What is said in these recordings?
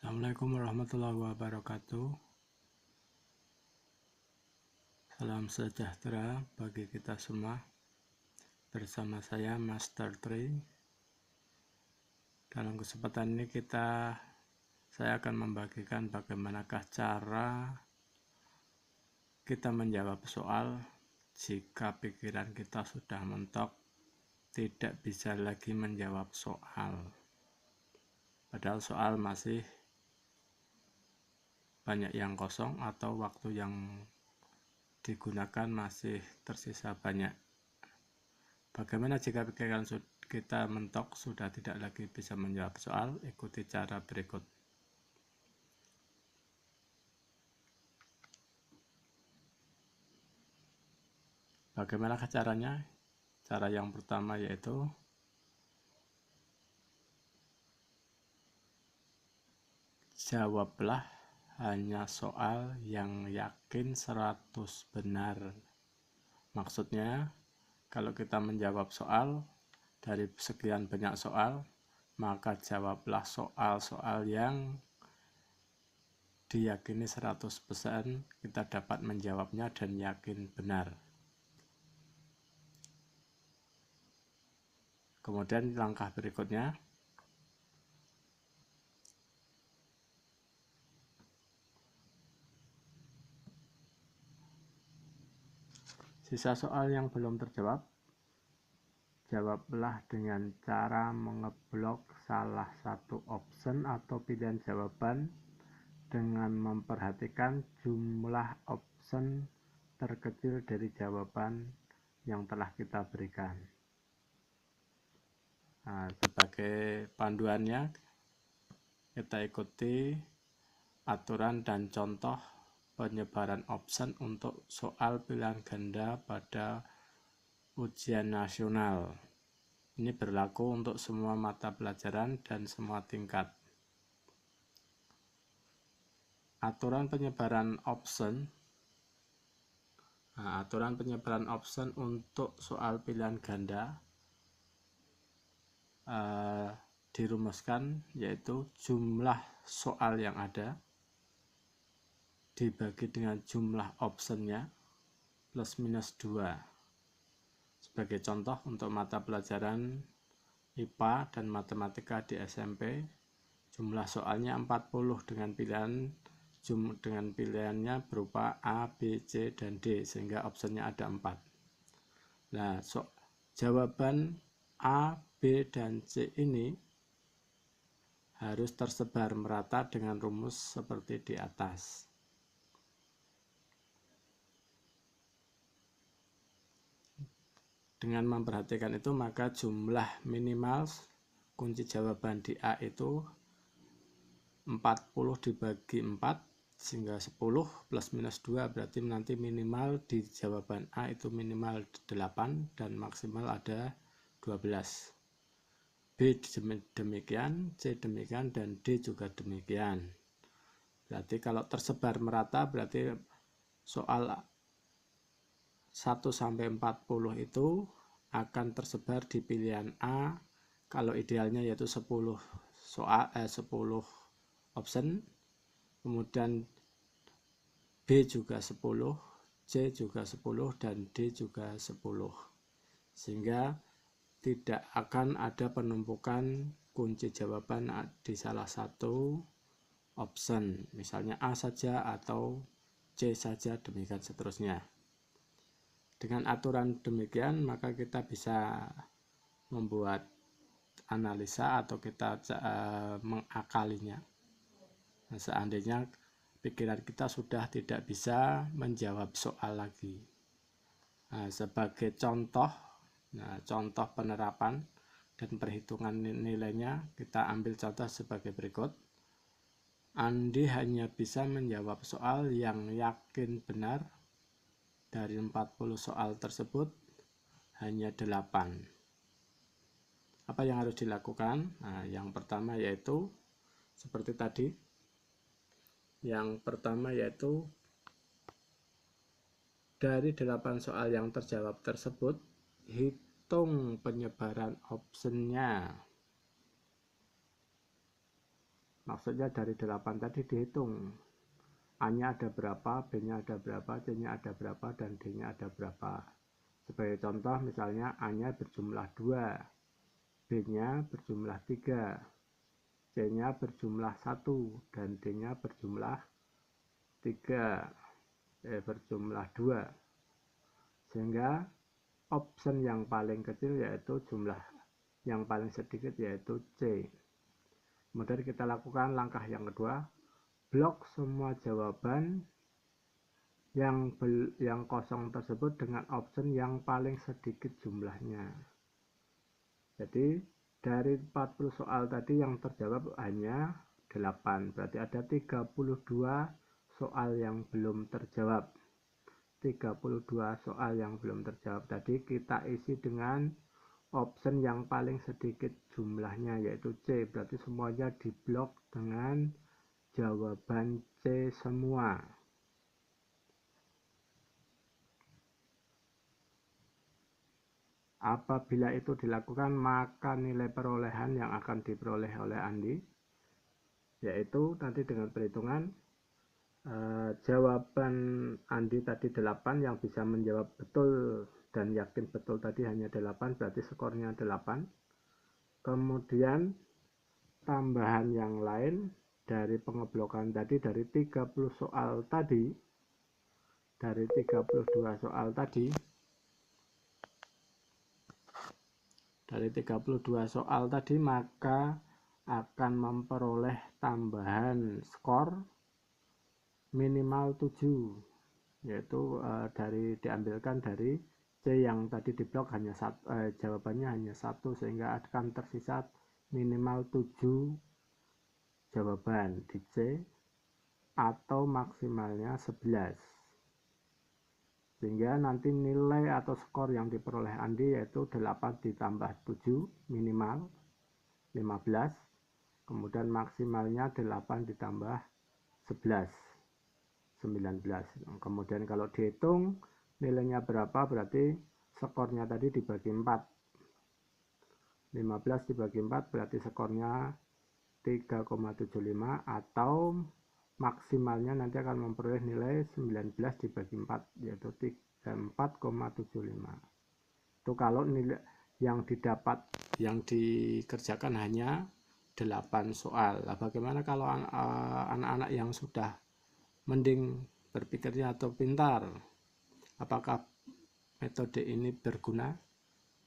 Assalamualaikum warahmatullahi wabarakatuh. Salam sejahtera bagi kita semua. Bersama saya Master Tri. Dalam kesempatan ini saya akan membagikan bagaimanakah cara kita menjawab soal jika pikiran kita sudah mentok, tidak bisa lagi menjawab soal. Padahal soal masih banyak yang kosong atau waktu yang digunakan masih tersisa banyak. Bagaimana jika pikiran kita mentok, sudah tidak lagi bisa menjawab soal? Ikuti cara berikut. Bagaimana caranya? Cara yang pertama yaitu jawablah hanya soal yang yakin 100 benar. Maksudnya, kalau kita menjawab soal dari sekian banyak soal, maka jawablah soal-soal yang diyakini 100% kita dapat menjawabnya dan yakin benar. Kemudian langkah berikutnya, sisa soal yang belum terjawab, jawablah dengan cara mengeblok salah satu option atau pilihan jawaban dengan memperhatikan jumlah option terkecil dari jawaban yang telah kita berikan. Sebagai panduannya, kita ikuti aturan dan contoh penyebaran option untuk soal pilihan ganda pada ujian nasional. Ini berlaku untuk semua mata pelajaran dan semua tingkat. Aturan penyebaran option untuk soal pilihan ganda dirumuskan, yaitu jumlah soal yang ada dibagi dengan jumlah optionnya plus minus 2. Sebagai contoh, untuk mata pelajaran IPA dan matematika di SMP, jumlah soalnya 40 dengan pilihannya berupa A, B, C, dan D, sehingga optionnya ada 4. Nah, jawaban A, B, dan C ini harus tersebar merata dengan rumus seperti di atas. Dengan memperhatikan itu, maka jumlah minimal kunci jawaban di A itu 40 dibagi 4, sehingga 10 plus minus 2 berarti nanti minimal di jawaban A itu minimal 8 dan maksimal ada 12. B demikian, C demikian, dan D juga demikian. Berarti kalau tersebar merata, berarti soal 1-40 itu akan tersebar di pilihan A, kalau idealnya yaitu 10 option, kemudian B juga 10, C juga 10, dan D juga 10, sehingga tidak akan ada penumpukan kunci jawaban di salah satu option, misalnya A saja atau C saja, demikian seterusnya. Dengan aturan demikian, maka kita bisa membuat analisa atau kita mengakalinya. Nah, seandainya pikiran kita sudah tidak bisa menjawab soal lagi. Nah, sebagai contoh penerapan dan perhitungan nilainya, kita ambil contoh sebagai berikut. Andi hanya bisa menjawab soal yang yakin benar. Dari 40 soal tersebut hanya 8. Apa yang harus dilakukan? Nah, yang pertama yaitu seperti tadi. Yang pertama yaitu dari 8 soal yang terjawab tersebut, hitung penyebaran optionnya. Maksudnya dari 8 tadi dihitung. A-nya ada berapa, B-nya ada berapa, C-nya ada berapa, dan D-nya ada berapa. Sebagai contoh misalnya A-nya berjumlah 2, B-nya berjumlah 3, C-nya berjumlah 1, dan D-nya berjumlah 3, berjumlah 2. Sehingga option yang paling kecil yaitu jumlah yang paling sedikit yaitu C. Kemudian kita lakukan langkah yang kedua, blok semua jawaban yang kosong tersebut dengan option yang paling sedikit jumlahnya. Jadi dari 40 soal tadi yang terjawab hanya 8, berarti ada 32 soal yang belum terjawab. 32 soal yang belum terjawab tadi kita isi dengan option yang paling sedikit jumlahnya yaitu C, berarti semuanya diblok dengan jawaban C semua. Apabila itu dilakukan, maka nilai perolehan yang akan diperoleh oleh Andi yaitu nanti dengan perhitungan jawaban Andi tadi 8, yang bisa menjawab betul dan yakin betul tadi hanya 8, berarti skornya 8. Kemudian tambahan yang lain dari pengeblokan tadi dari 30 soal tadi, dari 32 soal tadi, maka akan memperoleh tambahan skor minimal 7, yaitu diambilkan dari C yang tadi diblok hanya jawabannya hanya 1, sehingga akan tersisa minimal 7 jawaban di C atau maksimalnya 11. Sehingga nanti nilai atau skor yang diperoleh Andi yaitu 8 ditambah 7 minimal 15, kemudian maksimalnya 8 ditambah 11 19. Kemudian kalau dihitung nilainya berapa, berarti skornya tadi dibagi 4, 15 dibagi 4 berarti skornya 3,75, atau maksimalnya nanti akan memperoleh nilai 19 dibagi 4 yaitu 4,75. Itu kalau nilai yang dikerjakan hanya 8 soal. Nah, bagaimana kalau anak-anak yang sudah mending berpikirnya atau pintar? Apakah metode ini berguna?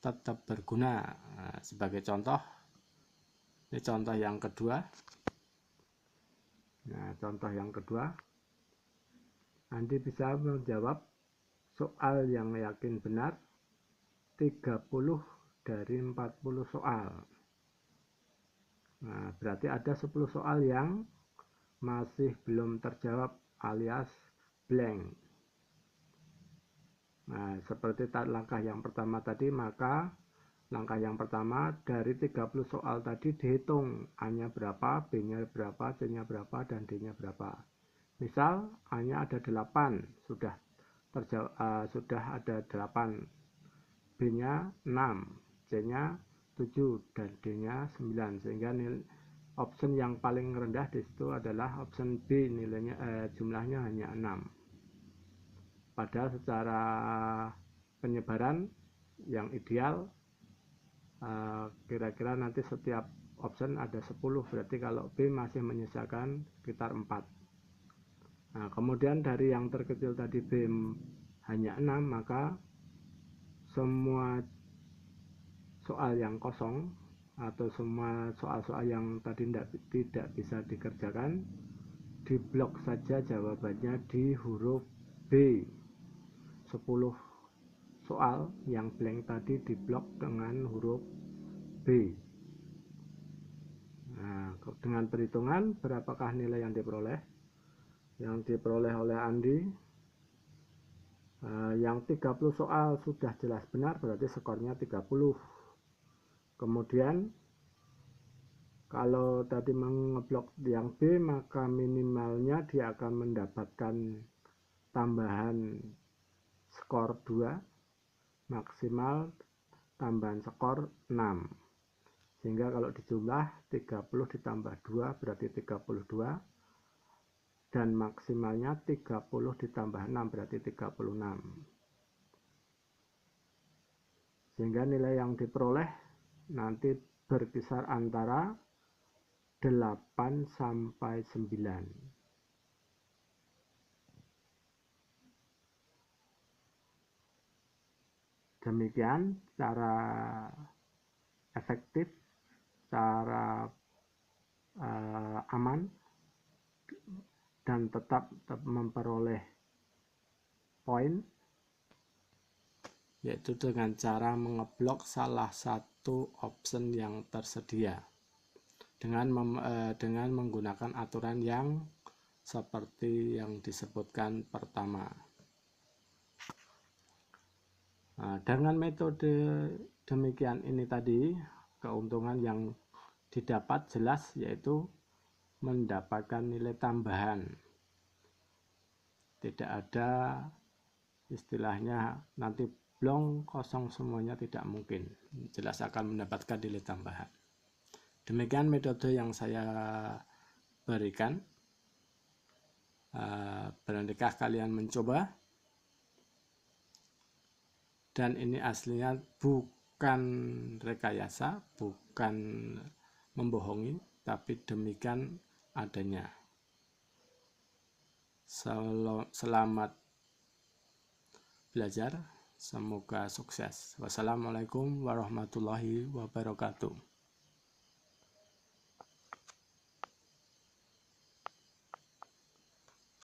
Tetap berguna. Nah, sebagai contoh, ini contoh yang kedua. Nah, contoh yang kedua, Andi bisa menjawab soal yang yakin benar 30 dari 40 soal. Nah, berarti ada 10 soal yang masih belum terjawab alias blank. Nah, seperti langkah yang pertama tadi, maka langkah yang pertama dari 30 soal tadi dihitung A-nya berapa, B-nya berapa, C-nya berapa, dan D-nya berapa. Misal A-nya ada 8, sudah ada 8, B-nya 6, C-nya 7, dan D-nya 9. Sehingga option yang paling rendah di situ adalah option B, nilainya jumlahnya hanya 6. Padahal secara penyebaran yang ideal kira-kira nanti setiap option ada 10, berarti kalau B masih menyisakan sekitar 4. Nah, kemudian dari yang terkecil tadi B hanya 6, maka semua soal yang kosong atau semua soal-soal yang tadi tidak bisa dikerjakan diblok saja jawabannya di huruf B. 10 soal yang blank tadi diblok dengan huruf B. Nah, dengan perhitungan berapakah nilai yang diperoleh? Yang diperoleh oleh Andi, yang 30 soal sudah jelas benar, berarti skornya 30. Kemudian kalau tadi mengeblok yang B, maka minimalnya dia akan mendapatkan tambahan skor 2, maksimal tambahan skor 6. Sehingga kalau dijumlah 30 ditambah 2 berarti 32, dan maksimalnya 30 ditambah 6 berarti 36. Sehingga nilai yang diperoleh nanti berkisar antara 8 sampai 9. Demikian cara efektif, cara aman, dan tetap memperoleh poin, yaitu dengan cara mengeblok salah satu option yang tersedia dengan menggunakan aturan yang seperti yang disebutkan pertama. Nah, dengan metode demikian ini tadi, keuntungan yang didapat jelas yaitu mendapatkan nilai tambahan. Tidak ada istilahnya nanti blong kosong semuanya, tidak mungkin. Jelas akan mendapatkan nilai tambahan. Demikian metode yang saya berikan. Berandikah kalian mencoba? Dan ini aslinya bukan rekayasa, bukan membohongi, tapi demikian adanya. Selamat belajar, semoga sukses. Wassalamualaikum warahmatullahi wabarakatuh.